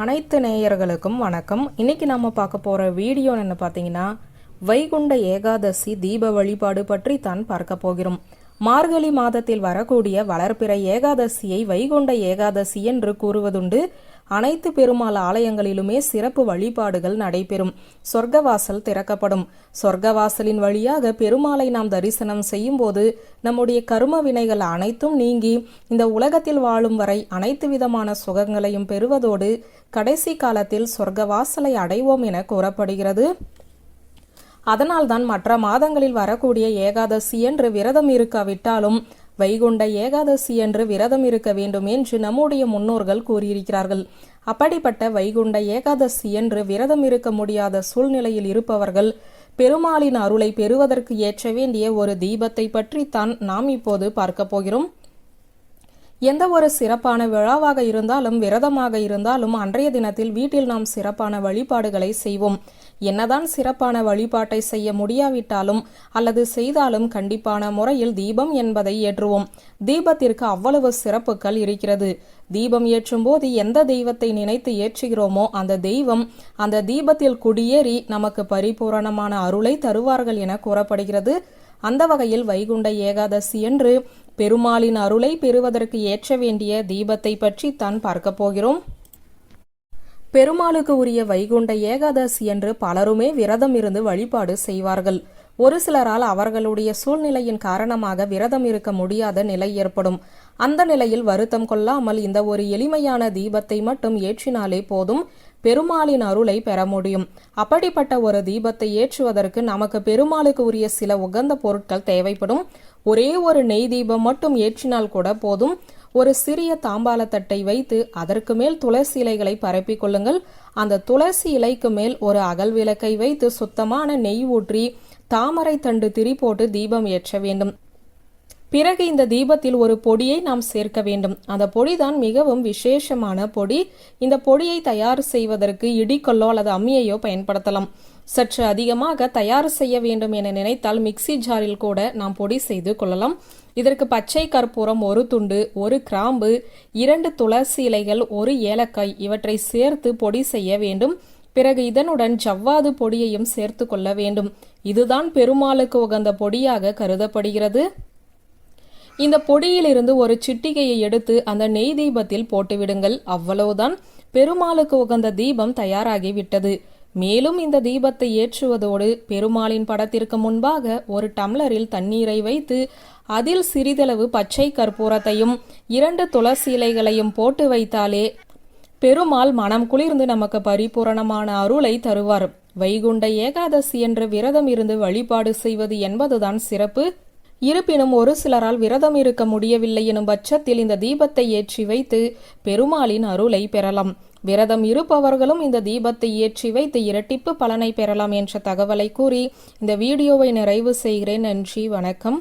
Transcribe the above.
அனைத்து நேயர்களுக்கும் வணக்கம். இன்னைக்கு நம்ம பார்க்க போற வீடியோ என்ன பார்த்தீங்கன்னா, வைகுண்ட ஏகாதசி தீப வழிபாடு பற்றி தான் பார்க்க போகிறோம். மார்கழி மாதத்தில் வரக்கூடிய வளர்பிறை ஏகாதசியை வைகுண்ட ஏகாதசி என்று கூறுவதுண்டு. அனைத்து பெருமாள் ஆலயங்களிலுமே சிறப்பு வழிபாடுகள் நடைபெறும். சொர்க்கவாசல் திறக்கப்படும். சொர்க்கவாசலின் வழியாக பெருமாளை நாம் தரிசனம் செய்யும் போது நம்முடைய கர்ம வினைகள் அனைத்தும் நீங்கி இந்த உலகத்தில் வாழும் வரை அனைத்து விதமான சுகங்களையும் பெறுவதோடு கடைசி காலத்தில் சொர்க்கவாசலை அடைவோம் என கூறப்படுகிறது. அதனால்தான் மற்ற மாதங்களில் வரக்கூடிய ஏகாதசி என்று விரதம் இருக்காவிட்டாலும் வைகுண்ட ஏகாதசி என்று விரதம் இருக்க வேண்டும் என்று நம்முடைய முன்னோர்கள் கூறியிருக்கிறார்கள். அப்படிப்பட்ட வைகுண்ட ஏகாதசி என்று விரதம் இருக்க முடியாத சூழ்நிலையில் இருப்பவர்கள் பெருமாளின் அருளை பெறுவதற்கு ஏற்ற வேண்டிய ஒரு தீபத்தை பற்றித்தான் நாம் இப்போது பார்க்க போகிறோம். எந்த ஒரு சிறப்பான விழாவாக இருந்தாலும் விரதமாக இருந்தாலும் அன்றைய தினத்தில் வீட்டில் நாம் சிறப்பான வழிபாடுகளை செய்வோம். என்னதான் சிறப்பான வழிபாட்டை செய்ய முடியாவிட்டாலும் அல்லது செய்தாலும் கண்டிப்பான முறையில் தீபம் என்பதை ஏற்றுவோம். தீபத்திற்கு அவ்வளவு சிறப்புகள் இருக்கிறது. தீபம் ஏற்றும் போது எந்த தெய்வத்தை நினைத்து ஏற்றுகிறோமோ அந்த தெய்வம் அந்த தீபத்தில் குடியேறி நமக்கு பரிபூரணமான அருளை தருவார்கள் என கூறப்படுகிறது. அந்த வகையில் வைகுண்ட ஏகாதசி என்று பெருமாளின் அருளை பெறுவதற்கு ஏற்ற வேண்டிய தீபத்தை பற்றி தான் பார்க்க போகிறோம். பெருமாளுக்கு உரிய வைகுண்ட ஏகாதசி என்று பலருமே விரதம் இருந்து வழிபாடு செய்வார்கள். ஒரு சிலரால் அவர்களுடைய சூழ்நிலையின் காரணமாக விரதம் இருக்க முடியாத நிலை ஏற்படும். அந்த நிலையில் வருத்தம் கொள்ளாமல் இந்த ஒரு எளிமையான தீபத்தை மட்டும் ஏற்றினாலே போதும், பெருமாளின் அருளை பெற முடியும். அப்படிப்பட்ட ஒரு தீபத்தை ஏற்றுவதற்கு நமக்கு பெருமாளுக்கு உரிய சில உகந்த பொருட்கள் தேவைப்படும். ஒரே ஒரு நெய் தீபம் மட்டும் ஏற்றினால் கூட போதும். ஒரு சிறிய தாம்பாளத்தட்டை வைத்து அதற்கு மேல் துளசி இலைகளை பரப்பிக் கொள்ளுங்கள். அந்த துளசி இலைக்கு மேல் ஒரு அகல் விளக்கை வைத்து சுத்தமான நெய் ஊற்றி தாமரை தண்டு திரி போட்டு தீபம் ஏற்ற வேண்டும். பிறகு இந்த தீபத்தில் ஒரு பொடியை நாம் சேர்க்க வேண்டும். அந்த பொடிதான் மிகவும் விசேஷமான பொடி. இந்த பொடியை தயார் செய்வதற்கு இடிக்கல்லோ அல்லது அம்மியையோ பயன்படுத்தலாம். சற்று அதிகமாக தயார் செய்ய வேண்டும் என நினைத்தால் மிக்சி ஜாரில் கூட நாம் பொடி செய்து கொள்ளலாம். இதற்கு பச்சை கற்பூரம் ஒரு துண்டு, ஒரு கிராம்பு, 2 துளசி இலைகள், ஒரு ஏலக்காய் இவற்றை சேர்த்து பொடி செய்ய வேண்டும். பிறகு இதனுடன் ஜவ்வாது பொடியையும் சேர்த்து கொள்ள வேண்டும். இதுதான் பெருமாளுக்கு உகந்த பொடியாக கருதப்படுகிறது. இந்த பொடியிலிருந்து ஒரு சிட்டிகையை எடுத்து அந்த நெய் தீபத்தில் போட்டுவிடுங்கள். அவ்வளவுதான், பெருமாளுக்கு உகந்த தீபம் தயாராகிவிட்டது. மேலும் இந்த தீபத்தை ஏற்றுவதோடு பெருமாளின் படத்திற்கு முன்பாக ஒரு டம்ளரில் தண்ணீரை வைத்து அதில் சிறிதளவு பச்சை கற்பூரத்தையும் 2 துளசி இலைகளையும் போட்டு வைத்தாலே பெருமாள் மனம் குளிர்ந்து நமக்கு பரிபூரணமான அருளை தருவார். வைகுண்ட ஏகாதசி என்று விரதம் இருந்து வழிபாடு செய்வது என்பதுதான் சிறப்பு. இருப்பினும் ஒரு சிலரால் விரதம் இருக்க முடியவில்லை எனும் பட்சத்தில் இந்த தீபத்தை ஏற்றி வைத்து பெருமாளின் அருளை பெறலாம். விரதம் இருப்பவர்களும் இந்த தீபத்தை ஏற்றி வைத்து இரட்டிப்பு பலனை பெறலாம் என்ற தகவலை கூறி இந்த வீடியோவை நிறைவு செய்கிறேன். நன்றி, வணக்கம்.